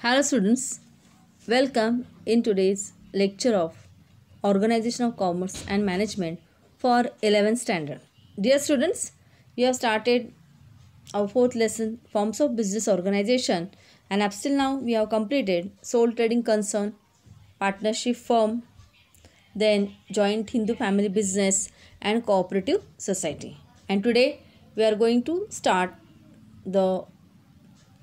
Hello students, welcome in today's lecture of Organization of Commerce and Management for 11th standard. Dear students, we have started our fourth lesson, Forms of Business Organization, and up till now we have completed sole trading concern, partnership firm, then joint Hindu family business and cooperative society. And today we are going to start the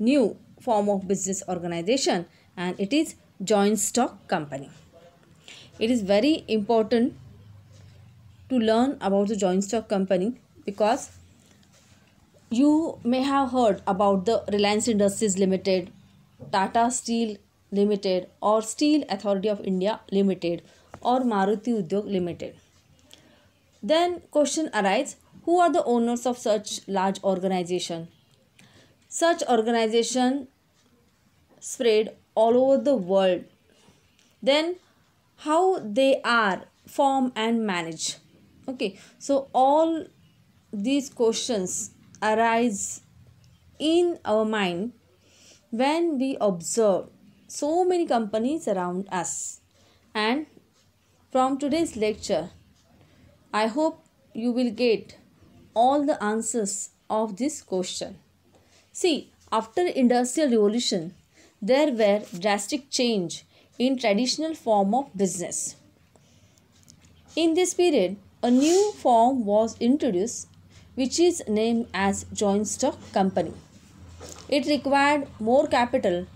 new form of business organization, and it is joint stock company. It is very important to learn about the joint stock company because you may have heard about the Reliance Industries Limited, Tata Steel Limited, or Steel Authority of India Limited, or Maruti Udyog Limited. Then question arises, who are the owners of such large organization? Such organization spread all over the world. Then how they are formed and managed. Okay, so all these questions arise in our mind when we observe so many companies around us. And from today's lecture, I hope you will get all the answers of this question. See, after Industrial Revolution, there were drastic change in traditional form of business. In this period, a new form was introduced which is named as joint stock company. It required more capital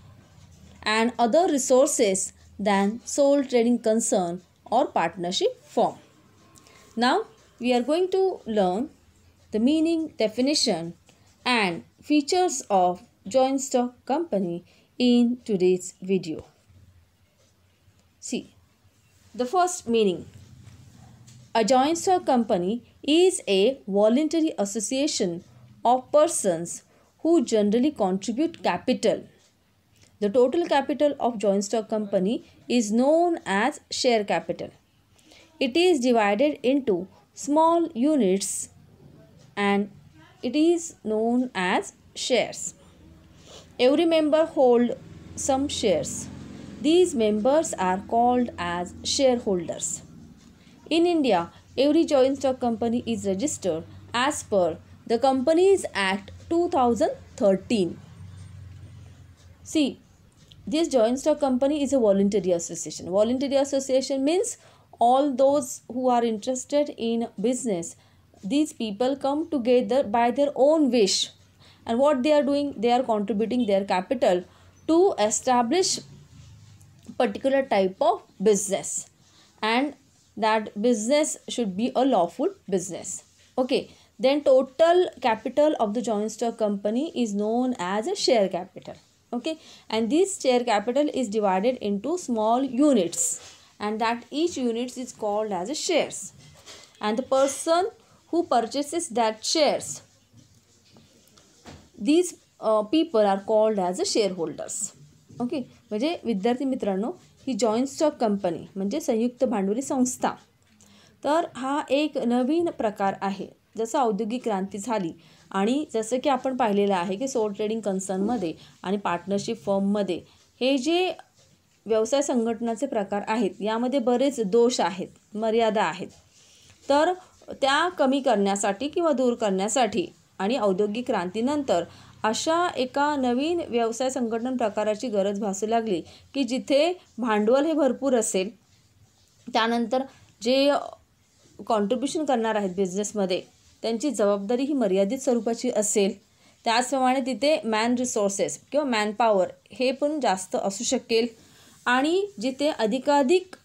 and other resources than sole trading concern or partnership firm. Now, we are going to learn the meaning, definition and features of joint stock company in today's video. See, the first meaning. A joint stock company is a voluntary association of persons who generally contribute capital. The total capital of joint stock company is known as share capital. It is divided into small units and it is known as shares. Every member holds some shares. These members are called as shareholders. In India, every joint stock company is registered as per the Companies Act 2013. See, this joint stock company is a voluntary association. Voluntary association means all those who are interested in business, these people come together by their own wish. And what they are doing, they are contributing their capital to establish particular type of business, and that business should be a lawful business. Okay, then total capital of the joint stock company is known as a share capital. Okay, and this share capital is divided into small units, and that each unit is called as a shares, and the person who purchases that shares, these people are called as a shareholders. Okay, म्हणजे विद्यार्थी मित्रांनो, ही joint stock company म्हणजे संयुक्त भांडवली संस्था, तर हा एक नवीन प्रकार आहे. जसं औद्योगिक क्रांती झाली आणि जसं की आपण पाहिलेलं आहे की सोल ट्रेडिंग कन्सर्नमध्ये आणि पार्टनरशिप फर्ममध्ये हे जे व्यवसाय संघटनाचे प्रकार आहेत, यामध्ये बरेच दोष आहेत, मर्यादा आहेत. तर त्या कमी करण्यासाठी किंवा दूर करण्यासाठी आणि औद्योगिक क्रांतीनंतर अशा एका नवीन व्यवसाय संघटन प्रकाराची गरज भासू लागली की जिथे भांडवल हे भरपूर असेल, त्यानंतर जे कॉन्ट्रिब्युशन करणार आहेत बिझनेसमध्ये त्यांची जबाबदारी ही मर्यादित स्वरूपाची असेल. त्याचप्रमाणे तिथे मॅन रिसोर्सेस किंवा मॅनपॉवर हे पण जास्त असू शकेल आणि जिथे अधिकाधिक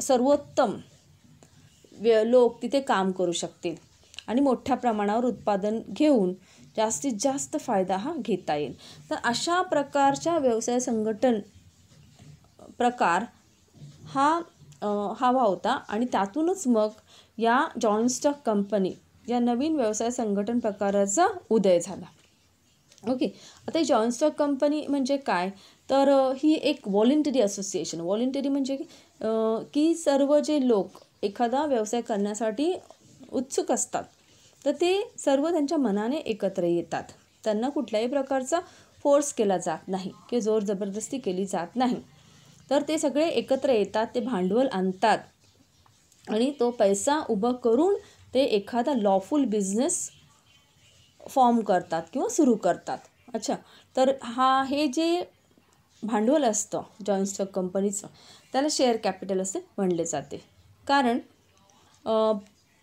सर्वोत्तम लोक तिथे काम करू शकतील आणि मोठ्या प्रमाणावर उत्पादन घेऊन जास्तीत जास्त फायदा हा घेता येईल. तर अशा प्रकारच्या व्यवसाय संघटन प्रकार हा हवा होता आणि त्यातूनच मग या जॉईंट स्टॉक कंपनी या नवीन व्यवसाय संघटन प्रकाराचा उदय झाला. ओके, आता जॉईंट स्टॉक कंपनी म्हणजे काय, तर ही एक व्हॉलंटरी असोसिएशन. व्हॉलंटरी म्हणजे की सर्व जे लोक एखादा व्यवसाय करण्यासाठी उत्सुक असतात, तर ते सर्व त्यांच्या मनाने एकत्र येतात. त्यांना कुठल्याही प्रकारचा फोर्स केला जात नाही किंवा जोर जबरदस्ती केली जात नाही. तर ते सगळे एकत्र येतात, ते भांडवल आणतात आणि तो पैसा उभा करून ते एखादा लॉफुल बिझनेस फॉर्म करतात किंवा सुरू करतात. अच्छा, तर हे जे भांडवल असतं जॉईंट स्टॉक कंपनीचं त्याला शेअर कॅपिटल असे म्हणले जाते. कारण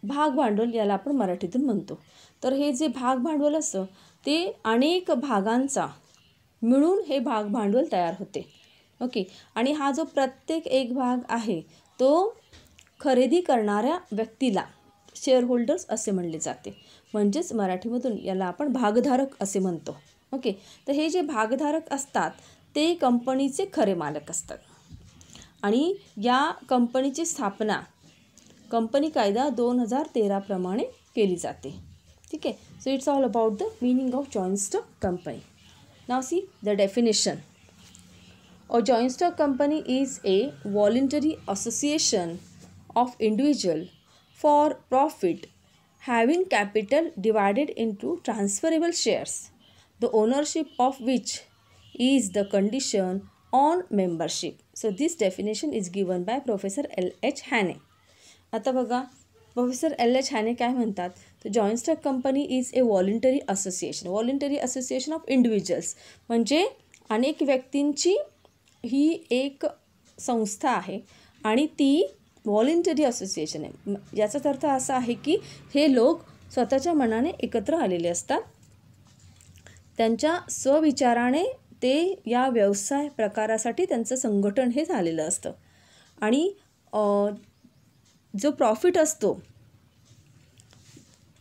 भाग भांडवल याला आपण मराठीतून म्हणतो. तर हे जे भाग भांडवल असतं ते अनेक भागांचा मिळून हे भाग भांडवल तयार होते. ओके, आणि हा जो प्रत्येक एक भाग आहे तो खरेदी करणाऱ्या व्यक्तीला शेअर होल्डर्स असे म्हणले जाते. म्हणजेच मराठीमधून याला आपण भागधारक असे म्हणतो. ओके, तर हे जे भागधारक असतात ते कंपनीचे खरे मालक असतात आणि या कंपनीची स्थापना कंपनी कायदा 2013 प्रमाणे केली जाते. ठीक आहे. So it's all about the meaning of joint stock company. Now see the definition. A joint stock company is a voluntary association of individual for profit having capital divided into transferable shares, the ownership of which is the condition on membership. So this definition is given by Professor L.H. Hane. आता बघा professor L.H. हॅने काय म्हणतात, तर joint stock company is a voluntary association. Voluntary association of individuals म्हणजे अनेक व्यक्तींची ही एक संस्था आहे आणि ती व्हॉलंटरी असोसिएशन आहे. याचाच अर्थ असा आहे की हे लोक स्वतःच्या मनाने एकत्र आलेले असतात, त्यांच्या स्वविचाराने ते या व्यवसाय प्रकारासाठी त्यांचं संघटन हे झालेलं असतं आणि जो प्रॉफिट असतो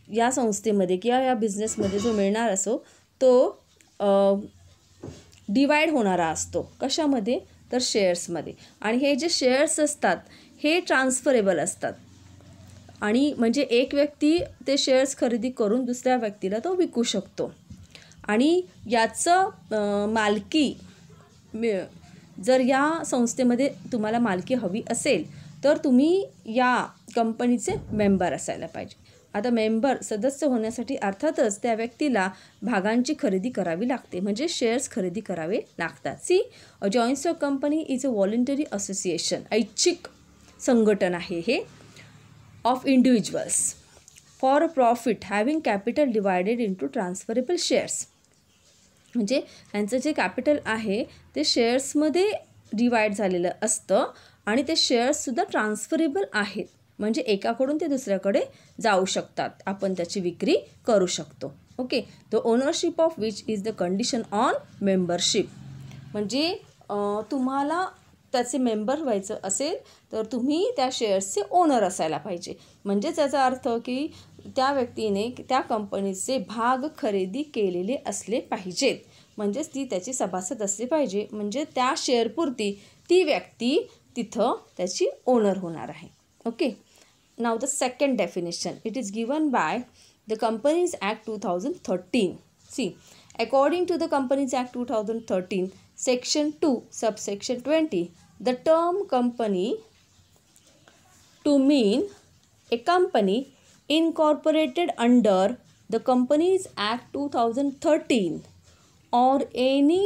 या संस्थेमध्ये किंवा या बिझनेसमध्ये जो मिळणार असो तो डिवाइड होणारा असतो. कशामध्ये, तर शेअर्समध्ये. आणि हे जे शेअर्स असतात हे ट्रान्सफरेबल असतात आणि म्हणजे एक व्यक्ती ते शेअर्स खरेदी करून दुसऱ्या व्यक्तीला तो विकू शकतो आणि याचं मालकी जर या संस्थेमध्ये तुम्हाला मालकी हवी असेल तर तुम्ही या कंपनीचे मेंबर असायला पाहिजे. आता मेंबर सदस्य होण्यासाठी अर्थातच त्या व्यक्तीला भागांची खरेदी करावी लागते, म्हणजे शेअर्स खरेदी करावे लागतात. See a joint stock company is a voluntary association, ऐच्छिक संघटन आहे हे, of individuals for profit having capital divided into transferable shares. म्हणजे यांचं जे कॅपिटल आहे ते शेअर्समध्ये डिवाइड झालेलं असतं आणि ते शेअर्ससुद्धा ट्रान्सफरेबल आहेत, म्हणजे एकाकडून ते दुसऱ्याकडे जाऊ शकतात, आपण त्याची विक्री करू शकतो. Okay, the ownership of which is the condition on membership. म्हणजे तुम्हाला त्याचे मेंबर व्हायचं असेल तर तुम्ही त्या शेअर्सचे ओनर असायला पाहिजे. म्हणजे त्याचा अर्थ की त्या व्यक्तीने त्या कंपनीचे भाग खरेदी केलेले असले पाहिजेत, म्हणजेच ती त्याची सभासद असली पाहिजे, म्हणजे त्या शेअरपुरती ती व्यक्ती तिथं त्याची ओनर होणार आहे. Okay, now the second definition. It is given by the companies act 2013. See, according to the companies act 2013 section 2 subsection 20, the term company to mean a company incorporated under the Companies Act 2013 or any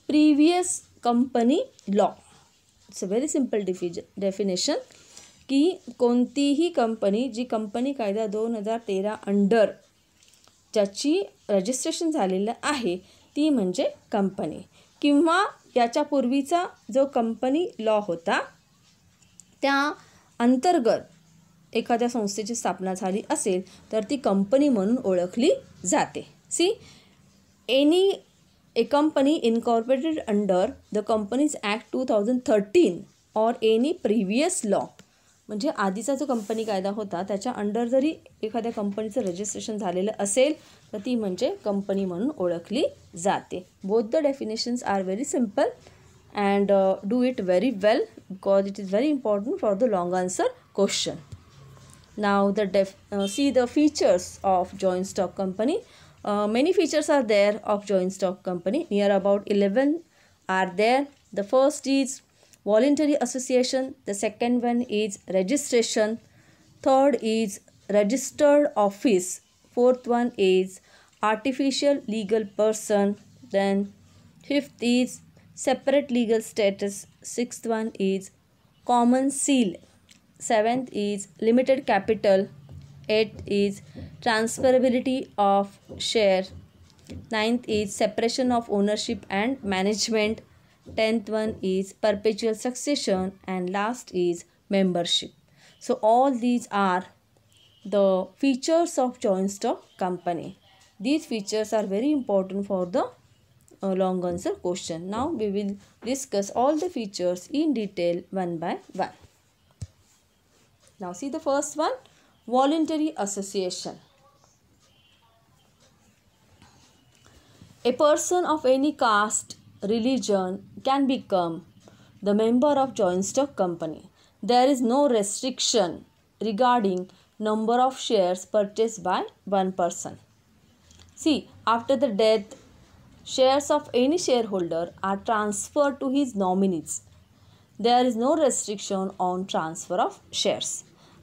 previous company law. It's a very simple definition की कोणतीही company जी company कायदा 2013 under ज्याची registration झालेलं आहे ती म्हणजे company, किंवा याच्यापूर्वीचा जो कंपनी लॉ होता त्या अंतर्गत एखाद्या संस्थेची स्थापना झाली असेल तर ती कंपनी म्हणून ओळखली जाते. See, any a company incorporated under the companies act 2013 or any previous law, म्हणजे आधीचा जो कंपनी कायदा होता त्याच्या अंडर जरी एखाद्या कंपनीचं रजिस्ट्रेशन झालेलं असेल तर ती म्हणजे कंपनी म्हणून ओळखली जाते. Both the definitions are very simple and do it very well because it is very important for the long answer question. Now see the features of joint stock company. Many features are there of joint stock company. Near about 11 are there. The first is voluntary association, the second one is registration, third is registered office, fourth one is artificial legal person, Then fifth is separate legal status. Sixth one is common seal. Seventh is limited capital. Eighth is transferability of share. Ninth is separation of ownership and management. 10th one is perpetual succession, and last is membership. So all these are the features of joint stock company. These features are very important for the long answer question. Now we will discuss all the features in detail one by one. Now see the first one, voluntary association. A person of any caste, religion can become the member of joint stock company. There is no restriction regarding number of shares purchased by one person. See, after the death, shares of any shareholder are transferred to his nominees. There is no restriction on transfer of shares.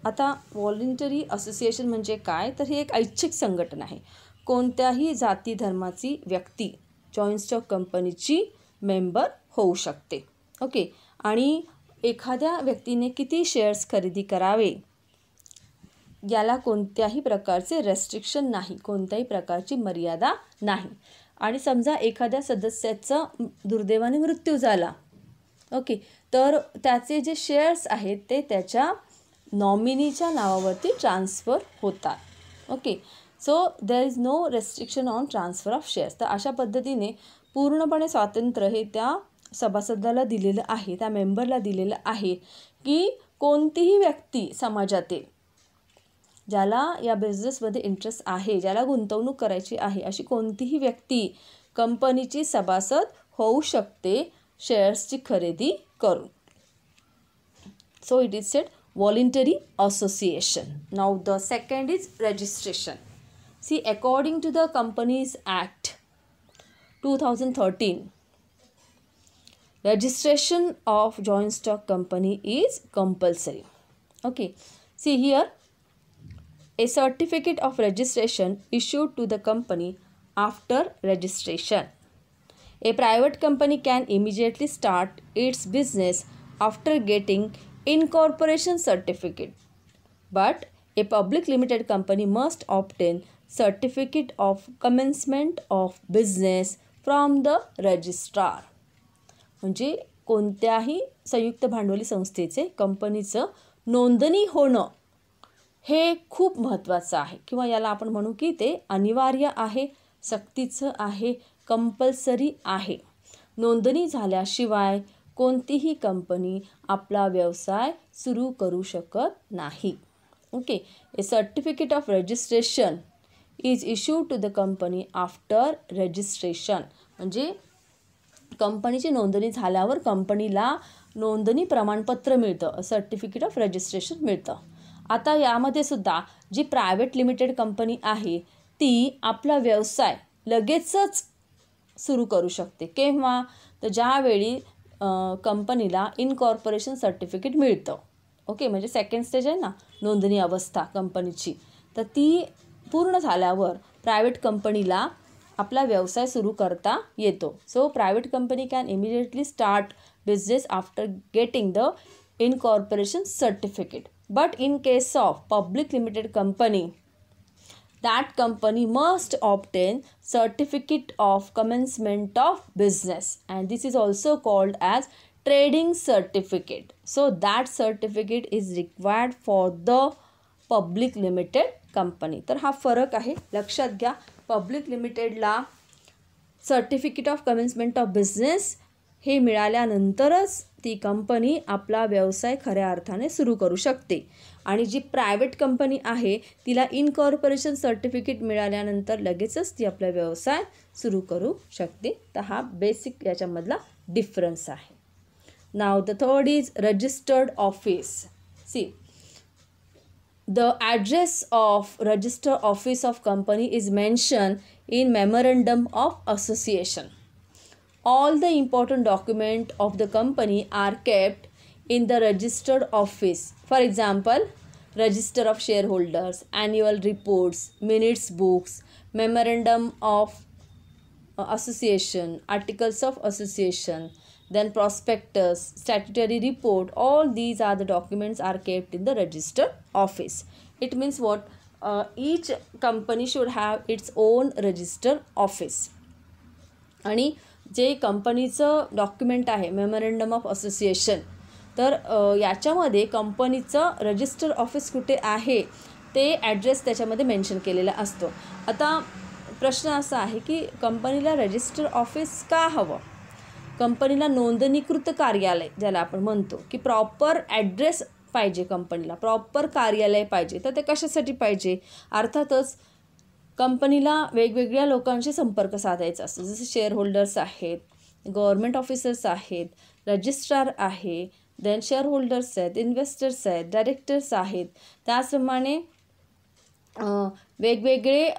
आता voluntary association म्हणजे काय, तर ही एक ऐच्छिक संघटना आहे. कोणत्याही जाती धर्माची व्यक्ती जॉईंट स्टॉक कंपनीची मेंबर होऊ शकते. ओके, आणि एखाद्या व्यक्तीने किती शेअर्स खरेदी करावे याला कोणत्याही प्रकारचे रेस्ट्रिक्शन नाही, कोणत्याही प्रकारची मर्यादा नाही. आणि समजा एखाद्या सदस्याचा दुर्दैवाने मृत्यू झाला, ओके, तर त्याचे जे शेअर्स आहेत ते त्याच्या नॉमिनीच्या नावावरती ट्रान्सफर होतात. Okay, so there is no restriction on transfer of shares. तर अशा पद्धतीने पूर्णपणे स्वातंत्र्य हे त्या सभासदाला दिलेलं आहे, त्या मेंबरला दिलेलं आहे की कोणतीही व्यक्ती समाजातील ज्याला या बिझनेसमध्ये इंटरेस्ट आहे, ज्याला गुंतवणूक करायची आहे, अशी कोणतीही व्यक्ती कंपनीची सभासद होऊ शकते शेअर्सची खरेदी करून. So it is sed voluntary association. Now the second is registration. See, according to the Companies Act 2013, registration of joint stock company is compulsory. Okay, see here, a certificate of registration issued to the company after registration. A private company can immediately start its business after getting incorporation certificate, but a public limited company must obtain certificate of commencement of business from the registrar. म्हणजे कोणत्याही संयुक्त भांडवली संस्थेचे कंपनीचं नोंदणी होणं हे खूप महत्त्वाचं आहे, किंवा याला आपण म्हणू की ते अनिवार्य आहे, सक्तीचं आहे, कंपल्सरी आहे. नोंदणी झाल्याशिवाय कोणतीही कंपनी आपला व्यवसाय सुरू करू शकत नाही. Okay, a certificate of registration is issued to the company after registration. म्हणजे कंपनीची नोंदणी झाल्यावर कंपनीला नोंदणी प्रमाणपत्र मिळतं, सर्टिफिकेट ऑफ रजिस्ट्रेशन मिळतं. आता यामध्ये सुद्धा जी प्रायव्हेट लिमिटेड कंपनी आहे ती आपला व्यवसाय लगेचच सुरू करू शकते. केव्हा, तर ज्यावेळी कंपनीला इनकॉर्पोरेशन सर्टिफिकेट मिळतं. ओके, म्हणजे सेकंड स्टेज आहे ना नोंदणी अवस्था कंपनीची, तर ती पूर्ण झाल्यावर प्रायव्हेट कंपनीला आपला व्यवसाय सुरू करता येतो. So private company can immediately start business after getting the incorporation certificate. But in case of public limited company, that company must obtain certificate of commencement of business, and this is also called as trading certificate. So that certificate is required for the public limited company. तर हा फरक आहे, लक्षात घ्या. Public लिमिटेडला certificate of commencement of business हे मिळाल्यानंतरच ती कंपनी आपला व्यवसाय खऱ्या अर्थाने सुरू करू शकते, आणि जी प्रायव्हेट कंपनी आहे तिला इनकॉर्पोरेशन सर्टिफिकेट मिळाल्यानंतर लगेचच ती आपला व्यवसाय सुरू करू शकते. तर हा बेसिक याच्यामधला डिफरन्स आहे. Now the third is registered office. See, the address of registered office of company is mention in memorandum of association. All the important documents of the company are kept in the registered office. For example, register of shareholders, annual reports, minutes books, memorandum of association, articles of association, then prospectus, statutory report, all these are the documents are kept in the register office. It means what? Each company should have its own register office. आणि जे कंपनीचं document आहे memorandum of association, तर याच्यामध्ये कंपनीचं register office कुठे आहे ते ॲड्रेस त्याच्यामध्ये मेन्शन केलेला असतो. आता प्रश्न असा आहे की कंपनीला रजिस्टर ऑफिस का हवं? कंपनीला नोंदणीकृत कार्यालय ज्याला आपण म्हणतो की प्रॉपर ॲड्रेस पाहिजे, कंपनीला प्रॉपर कार्यालय पाहिजे. तर ते कशासाठी पाहिजे? अर्थातच कंपनीला वेगवेगळ्या लोकांशी संपर्क साधायचा असतो, जसे शेअरहोल्डर्स आहेत, गव्हर्मेंट ऑफिसर्स आहेत, रजिस्ट्रार आहे, देन शेअरहोल्डर्स आहेत, इन्व्हेस्टर्स आहेत, डायरेक्टर्स आहेत, त्याचप्रमाणे वेगवेगळे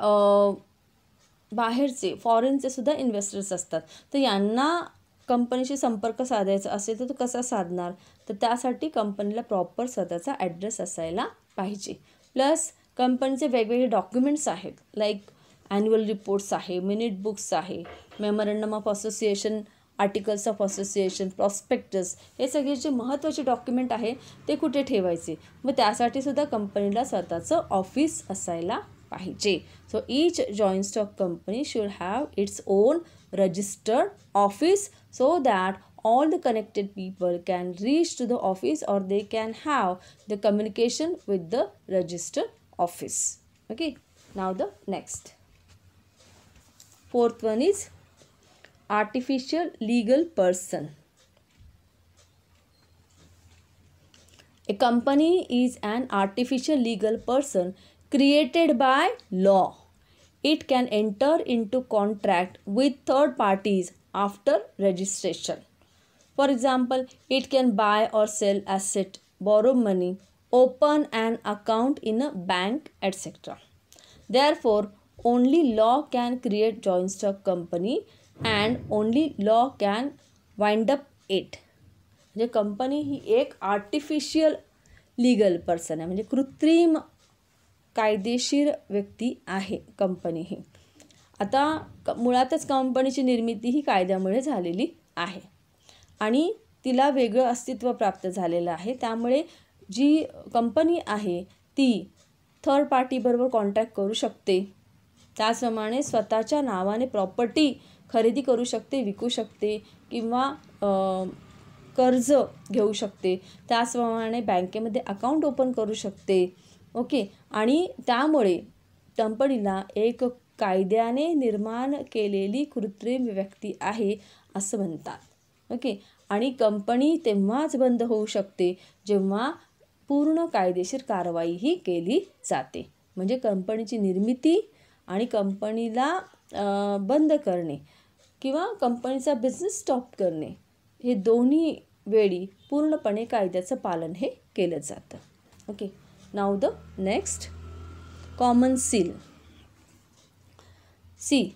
बाहेरचे फॉरेनचे सुद्धा इन्व्हेस्टर्स असतात. तर यांना कंपनीशी संपर्क साधायचा असेल तर तो कसा साधणार? तर त्यासाठी कंपनीला प्रॉपर स्वतःचा ॲड्रेस असायला पाहिजे. प्लस कंपनीचे वेगवेगळे डॉक्युमेंट्स आहेत, लाईक ॲन्युअल रिपोर्ट्स आहे, मिनिट बुक्स आहे, memorandum of association, articles of association, prospectus, हे सगळे जे महत्त्वाचे डॉक्युमेंट आहे ते कुठे ठेवायचे? मग त्यासाठी सुद्धा कंपनीला स्वतःचं ऑफिस असायला पाहिजे. So each joint stock company should have its own registered office so that all the connected people can reach to the office or they can have the communication with the register office. Okay, now the next, fourth one is artificial legal person. A company is an artificial legal person created by law. It can enter into contract with third parties after registration. For example, it can buy or sell asset, borrow money, open an account in a bank, etc. Therefore, only law can create joint stock company and only law can wind up it. म्हणजे company ही एक artificial legal person आहे, म्हणजे कृत्रिम कायदेशीर व्यक्ती आहे company ही. आता मुळातच कंपनीची निर्मिती ही कायद्यामुळे झालेली आहे आणि तिला वेगळं अस्तित्व प्राप्त झालेलं आहे. त्यामुळे जी कंपनी आहे ती थर्ड पार्टीबरोबर कॉन्ट्रॅक्ट करू शकते, त्याचप्रमाणे स्वतःच्या नावाने प्रॉपर्टी खरेदी करू शकते, विकू शकते किंवा कर्ज घेऊ शकते, त्याचप्रमाणे बँकेमध्ये अकाउंट ओपन करू शकते. ओके, आणि त्यामुळे कंपनीला एक कायद्याने निर्माण केलेली कृत्रिम व्यक्ती आहे असं म्हणतात. ओके, आणि कंपनी तेव्हाच बंद होऊ शकते जेव्हा पूर्ण कायदेशीर कारवाईही केली जाते. म्हणजे कंपनीची निर्मिती आणि कंपनीला बंद करणे किंवा कंपनीचा बिझनेस स्टॉप करणे हे दोन्ही वेळी पूर्णपणे कायद्याचं पालन हे केलं जातं. Okay, now the next, common seal. See,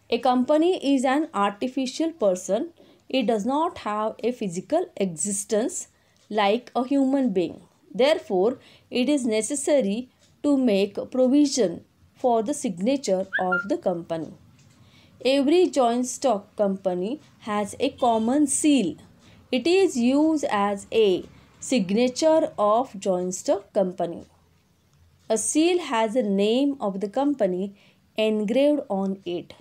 a company is an artificial person. It does not have a physical existence like a human being. Therefore, it is necessary to make provision for the signature of the company. Every joint stock company has a common seal. It is used as a signature of joint stock company. A seal has the name of the company engraved on it.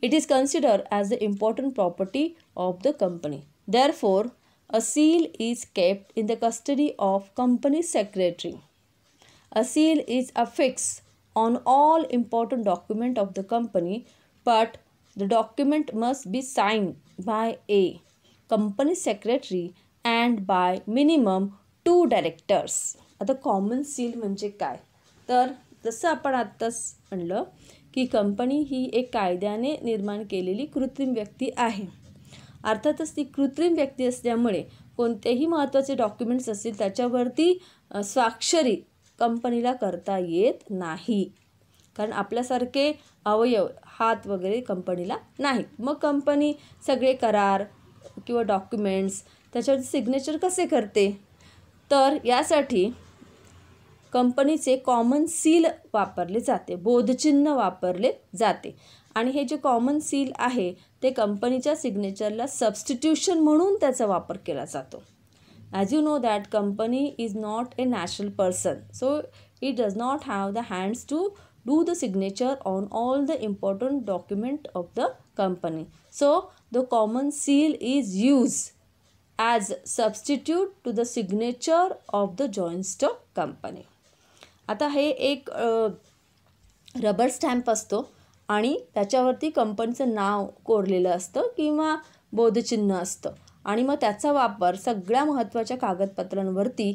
It is considered as the important property of the company. Therefore, a seal is kept in the custody of company secretary. A seal is affixed on all important documents of the company, but the document must be signed by a company secretary and by minimum 2 directors. आता common seal म्हणजे काय? तर जसं आपण आत्ताच म्हणलं की company ही एक कायद्याने निर्माण केलेली कृत्रिम व्यक्ती आहे. अर्थातच ती कृत्रिम व्यक्ती असल्यामुळे कोणतेही महत्त्वाचे डॉक्युमेंट्स असतील त्याच्यावरती स्वाक्षरी कंपनीला करता येत नाही, कारण आपल्यासारखे अवयव हात वगैरे कंपनीला नाहीत. मग कंपनी सगळे करार किंवा डॉक्युमेंट्स त्याच्यावरती सिग्नेचर कसे करते? तर यासाठी कंपनीचे कॉमन सील वापरले जाते, बोधचिन्ह वापरले जाते. आणि हे जे कॉमन सील आहे ते कंपनीच्या सिग्नेचरला सबस्टिट्यूशन म्हणून त्याचा वापर केला जातो. As you know that company is not a natural person, so it does not have the hands to do the signature on all the important document of the company. So the common seal is used as substitute to the signature of the joint stock company. आता हे एक rubber stamp असतो आणि त्याच्यावरती कंपनीचं नाव कोरलेलं असतं किंवा बोधचिन्ह असतं आणि मग त्याचा वापर सगळ्या महत्त्वाच्या कागदपत्रांवरती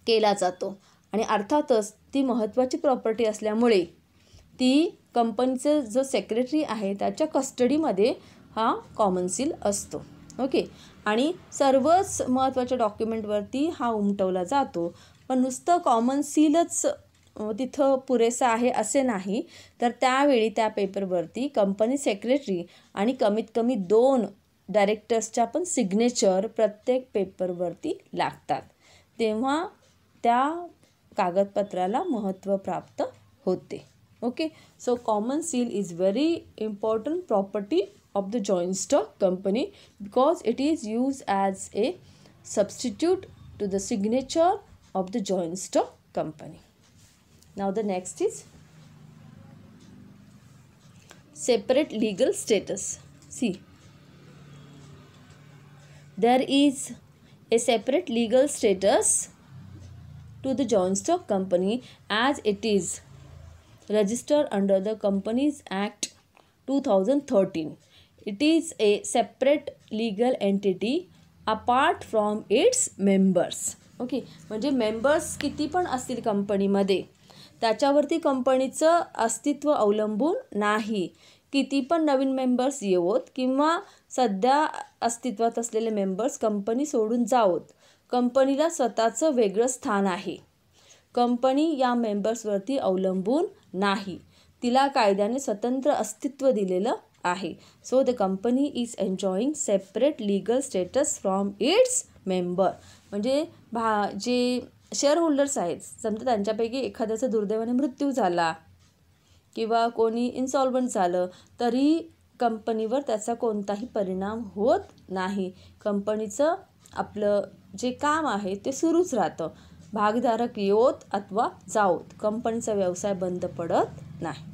केला जातो. आणि अर्थातच ती महत्त्वाची प्रॉपर्टी असल्यामुळे ती कंपनीचं जो सेक्रेटरी आहे त्याच्या कस्टडीमध्ये हा कॉमन सील असतो. ओके, आणि सर्वच महत्त्वाच्या डॉक्युमेंटवरती हा उमटवला जातो. पण नुसतं कॉमन सीलच तिथं पुरेसं आहे असे नाही, तर त्यावेळी त्या पेपरवरती कंपनी सेक्रेटरी आणि कमीत कमी 2 डायरेक्टर्सच्या पण सिग्नेचर प्रत्येक पेपरवरती लागतात, तेव्हा त्या कागदपत्राला महत्त्व प्राप्त होते. Okay, so common seal is very important property of the joint stock company because it is use as a substitute to the signature of the joint stock company. Now the next is separate legal status. See, there is a separate legal status to the joint stock company as it is registered under the Companies Act 2013. It is a separate legal entity apart from its members. Okay, म्हणजे members किती पण असतील कंपनीमध्ये त्याच्यावरती कंपनीचं अस्तित्व अवलंबून नाही. किती पण नवीन मेंबर्स येवोत किंवा सध्या अस्तित्वात असलेले मेंबर्स कंपनी सोडून जावोत, कंपनीला स्वतःचं वेगळं स्थान आहे. कंपनी या मेंबर्सवरती अवलंबून नाही, तिला कायद्याने स्वतंत्र अस्तित्व दिलेलं आहे. So the company is enjoying separate legal status from its member. म्हणजे जे शेअर होल्डर्स आहेत, समजा त्यांच्यापैकी एखाद्याचा दुर्दैवाने मृत्यू झाला किंवा कोणी इन्सॉल्वंट झालं तरी कंपनीवर त्याचा कोणताही परिणाम होत नाही. कंपनीचं आपलं जे काम आहे ते सुरूच राहतं. भागधारक येवोत अथवा जावोत, कंपनीचा व्यवसाय बंद पडत नाही.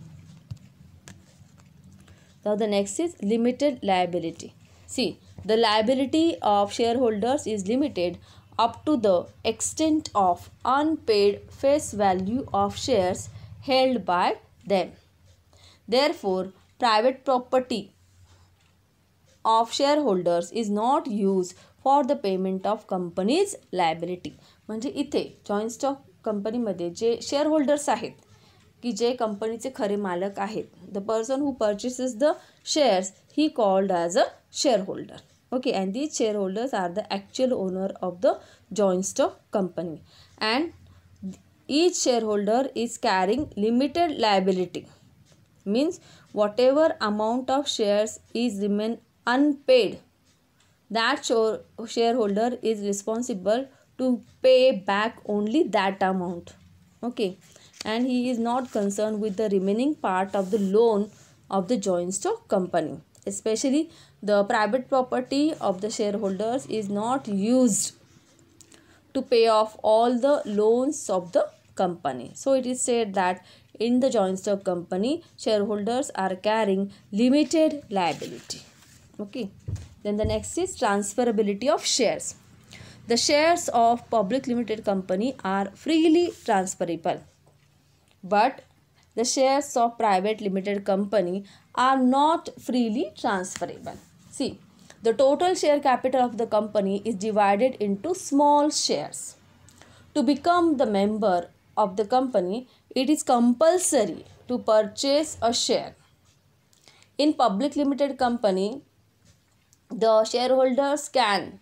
Now the next is limited liability. See, the liability of shareholders is limited up to the extent of unpaid face value of shares held by them. Therefore, private property of shareholders is not used for the payment of company's liability. म्हणजे इथे joint stock कंपनीमध्ये जे share holders आहेत की जे कंपनीचे खरे मालक आहेत, the person who purchases the shares he called as a share holder. Okay, and these shareholders are the actual owner of the joint stock company, and each shareholder is carrying limited liability. Means whatever amount of shares is remain unpaid, that shareholder is responsible to pay back only that amount. Okay, and he is not concerned with the remaining part of the loan of the joint stock company. Especially the private property of the shareholders is not used to pay off all the loans of the company. So it is said that in the joint stock company, shareholders are carrying limited liability. Okay. Then the next is transferability of shares. The shares of public limited company are freely transferable, but the shares of private limited company are not freely transferable. See, the total share capital of the company is divided into small shares. To become the member of the company, it is compulsory to purchase a share. In public limited company, the shareholders can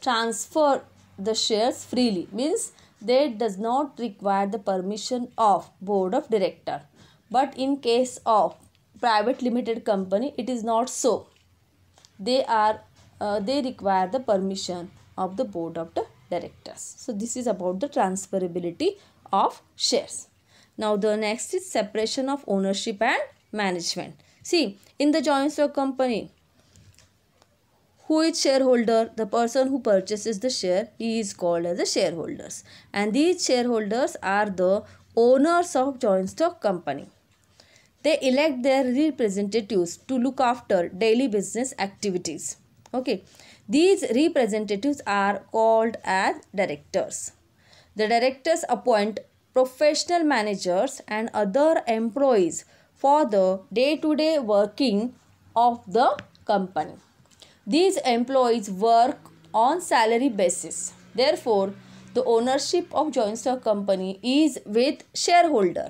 transfer the shares freely, means they does not require the permission of board of director. But in case of private limited company, it is not so. They require the permission of the board of the directors. So this is about the transferability of shares. Now the next is separation of ownership and management. See, in the joint stock company, who is shareholder? The person who purchases the share, he is called as the shareholders. And these shareholders are the owners of joint stock company. They elect their representatives to look after daily business activities. Okay. These representatives are called as directors. The directors appoint professional managers and other employees for the day-to-day working of the company. These employees work on salary basis. Therefore, the ownership of joint stock company is with shareholder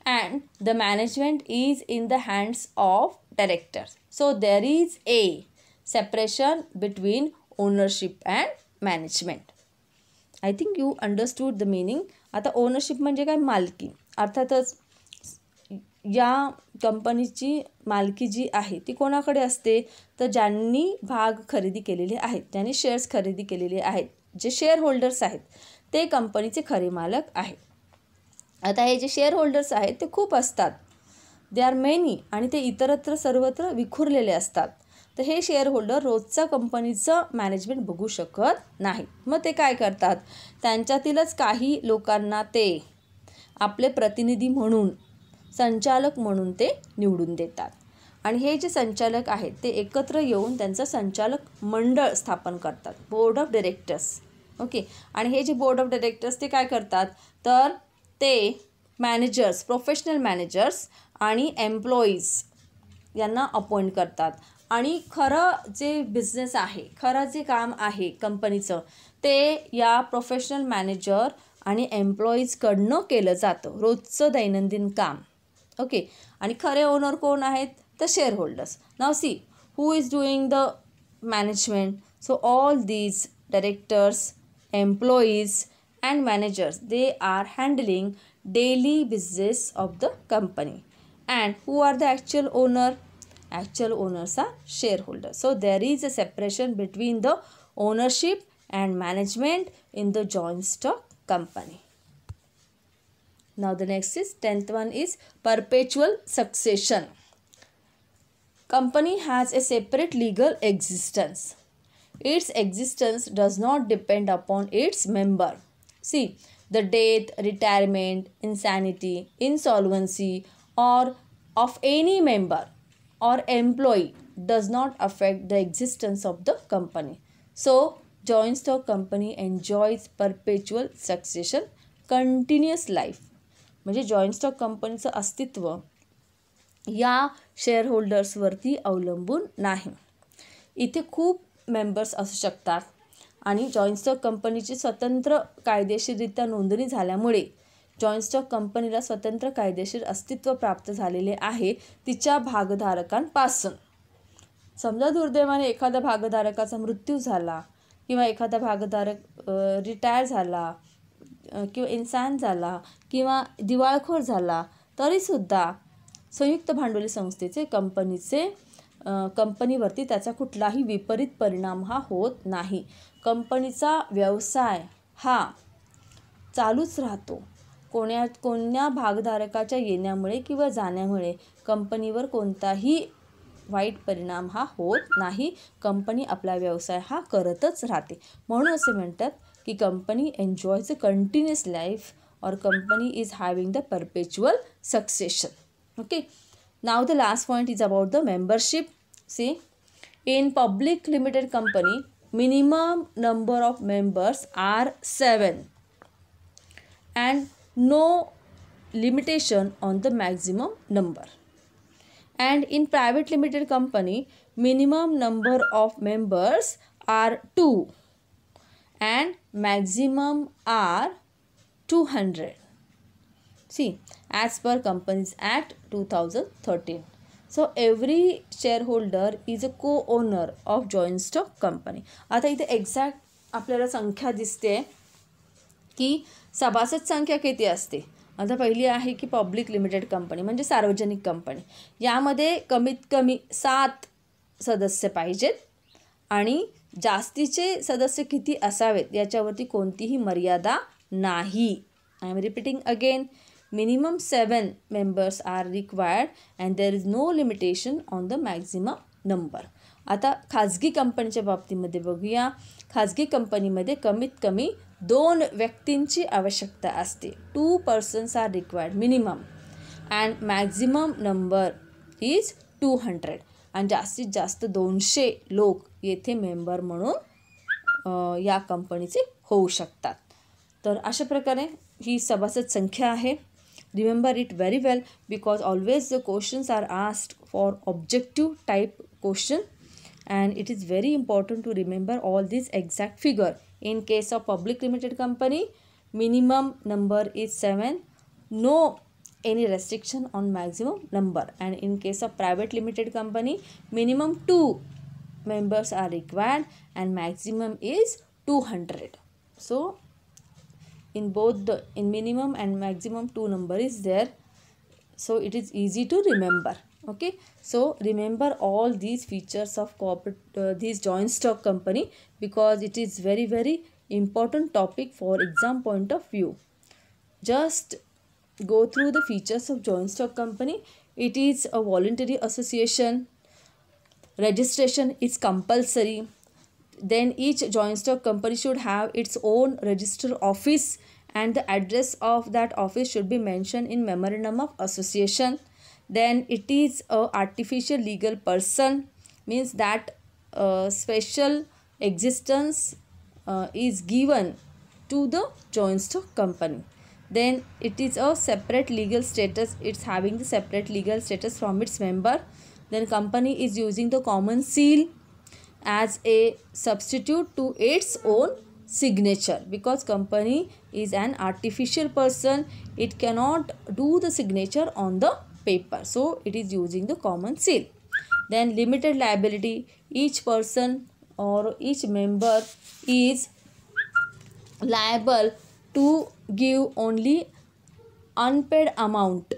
and the management is in the hands of directors. So, there is a separation between ownership and management. I think you understood the meaning. आता ownership म्हणजे काय? मालकी. अर्थातच या कंपनीची मालकी जी आहे ती कोणाकडे असते? तर ज्यांनी भाग खरेदी केलेले आहेत, ज्यांनी शेअर्स खरेदी केलेले आहेत, जे शेअर होल्डर्स आहेत ते कंपनीचे खरे मालक आहेत. आता हे जे शेअर होल्डर्स आहेत ते खूप असतात, दे आर मेनी, आणि ते इतरत्र सर्वत्र विखुरलेले असतात. तर हे शेअर होल्डर रोजचा कंपनीचं मॅनेजमेंट बघू शकत नाही. मग ते काय करतात? त्यांच्यातीलच काही लोकांना ते आपले प्रतिनिधी म्हणून, संचालक म्हणून ते निवडून देतात. आणि हे जे संचालक आहेत ते एकत्र येऊन त्यांचं संचालक मंडळ स्थापन करतात, बोर्ड ऑफ डायरेक्टर्स. ओके. आणि हे जे बोर्ड ऑफ डायरेक्टर्स ते काय करतात? तर ते मॅनेजर्स, प्रोफेशनल मॅनेजर्स आणि एम्प्लॉईज यांना अपॉइंट करतात. आणि खरं जे बिझनेस आहे, खरं जे काम आहे कंपनीचं, ते या प्रोफेशनल मॅनेजर आणि एम्प्लॉईजकडनं केलं जातं, रोजचं दैनंदिन काम. ओके. आणि खरे ओनर कोण आहेत? तर share holders. Now see, who is doing the management? So all these directors, employees and managers, they are handling daily business of the company. And who are the actual owner? Actual owners are shareholders. So there is a separation between the ownership and management in the joint stock company. Now the next is 10th one is perpetual succession. Company has a separate legal existence. Its existence does not depend upon its member. See, the death, retirement, insanity, insolvency or of any member or employee does not affect the existence of the company. So, joint stock company enjoys perpetual succession, continuous life. म्हणजे joint stock कंपनीचं अस्तित्व या शेअरहोल्डर्सवरती अवलंबून नाही. इथे खूप members असू शकतात आणि जॉईंट स्टॉक कंपनीची स्वतंत्र कायदेशीररित्या नोंदणी झाल्यामुळे जॉईंट स्टॉक कंपनीला स्वतंत्र कायदेशीर अस्तित्व प्राप्त झालेले आहे तिच्या भागधारकांपासून. समजा दुर्दैवाने एखाद्या भागधारकाचा मृत्यू झाला किंवा एखादा भागधारक रिटायर झाला किंवा इन्सान झाला किंवा दिवाळखोर झाला, तरीसुद्धा संयुक्त भांडवली संस्थेचे कंपनीवरती त्याचा कुठलाही विपरीत परिणाम हा होत नाही. कंपनीचा व्यवसाय हा चालूच राहतो. कोण्या भागधारकाच्या येण्यामुळे किंवा जाण्यामुळे कंपनीवर कोणताही वाईट परिणाम हा होत नाही. कंपनी आपला व्यवसाय हा करतच राहते. म्हणून असे म्हणतात की company enjoys a continuous life और company is having the perpetual succession. Okay. Now the last point is about the membership. See, in public limited company, minimum number of members are 7 and no limitation on the maximum number. And in private limited company, minimum number of members are 2 and maximum are 200. See, as per Companies Act 2013. So every shareholder is a co-owner of joint stock company. आता इथे exact आपल्याला संख्या दिसते की सभासद संख्या किती असते. आता पहिली आहे की पब्लिक लिमिटेड कंपनी म्हणजे सार्वजनिक कंपनी. यामध्ये कमीत कमी 7 सदस्य पाहिजेत आणि जास्तीचे सदस्य किती असावेत याच्यावरती कोणतीही मर्यादा नाही. I am repeating again. minimum 7 members are required and there is no limitation on the maximum number. आता खाजगी कंपनीच्या बाबतीमध्ये बघूया. खाजगी कंपनीमध्ये कमीत कमी 2 व्यक्तींची आवश्यकता असते. 2 persons are required minimum and maximum number is 200 आणि जास्तीत जास्त 200 लोक येथे मेंबर म्हणून या कंपनीचे होऊ शकतात. तर अशा प्रकारे ही सभासद संख्या आहे. Remember it very well because always the questions are asked for objective type question and it is very important to remember all these exact figure. In case of public limited company, minimum number is 7, no any restriction on maximum number, and in case of private limited company, minimum 2 members are required and maximum is 200. So in both the minimum and maximum 2 number is there, so it is easy to remember. Okay, so remember all these features of corporate these joint stock company because it is very important topic for exam point of view. Just go through the features of joint stock company. It is a voluntary association. Registration is compulsory. Then each joint stock company should have its own register office and the address of that office should be mentioned in memorandum of association. Then it is a artificial legal person, means that special existence is given to the joint stock company. Then it is a separate legal status, it's having the separate legal status from its member. Then company is using the common seal as a substitute to its own signature because company is an artificial person, it cannot do the signature on the paper, so it is using the common seal. Then limited liability, each person or each member is liable to give only unpaid amount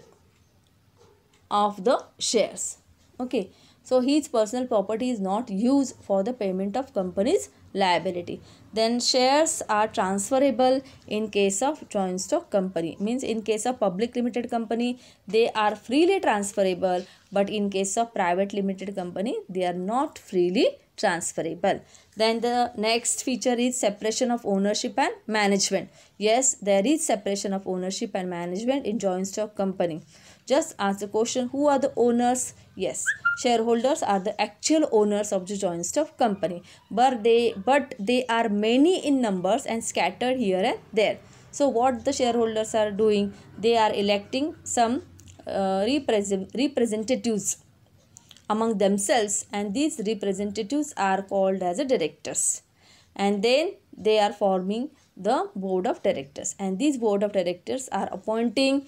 of the shares. Okay, so his personal property is not used for the payment of company's liability. Then shares are transferable in case of joint stock company, means in case of public limited company they are freely transferable, but in case of private limited company they are not freely transferable. Then the next feature is separation of ownership and management. Yes, there is separation of ownership and management in joint stock company. Just ask the question, who are the owners? Yes, shareholders are the actual owners of the joint stock company, but they are many in numbers and scattered here and there. So what the shareholders are doing, they are electing some representatives among themselves, and these representatives are called as the directors, and then they are forming the board of directors, and these board of directors are appointing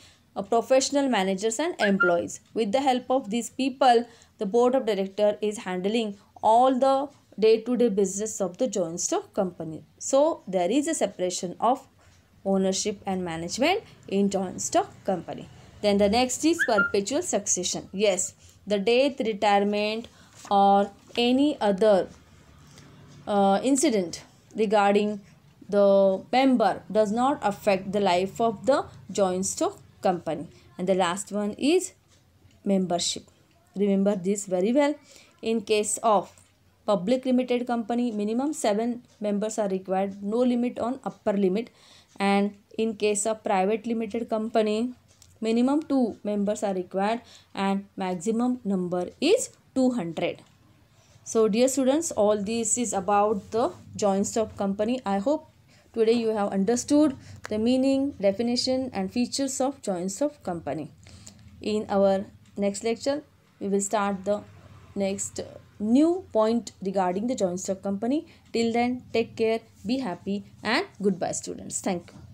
professional managers and employees. With the help of these people, the board of director is handling all the day-to-day business of the joint stock company. So there is a separation of ownership and management in joint stock company. Then the next is perpetual succession. Yes, the death, retirement or any other incident regarding the member does not affect the life of the joint stock company. And the last one is membership. Remember this very well. In case of public limited company, minimum 7 members are required, no limit on upper limit. And in case of private limited company, minimum 2 members are required and maximum number is 200. So dear students, all this is about the joint stock company. I hope today you have understood the meaning, definition and features of joint stock company. In our next lecture, we will start the next new point regarding the joint stock company. Till then, take care, be happy and goodbye students. Thank you.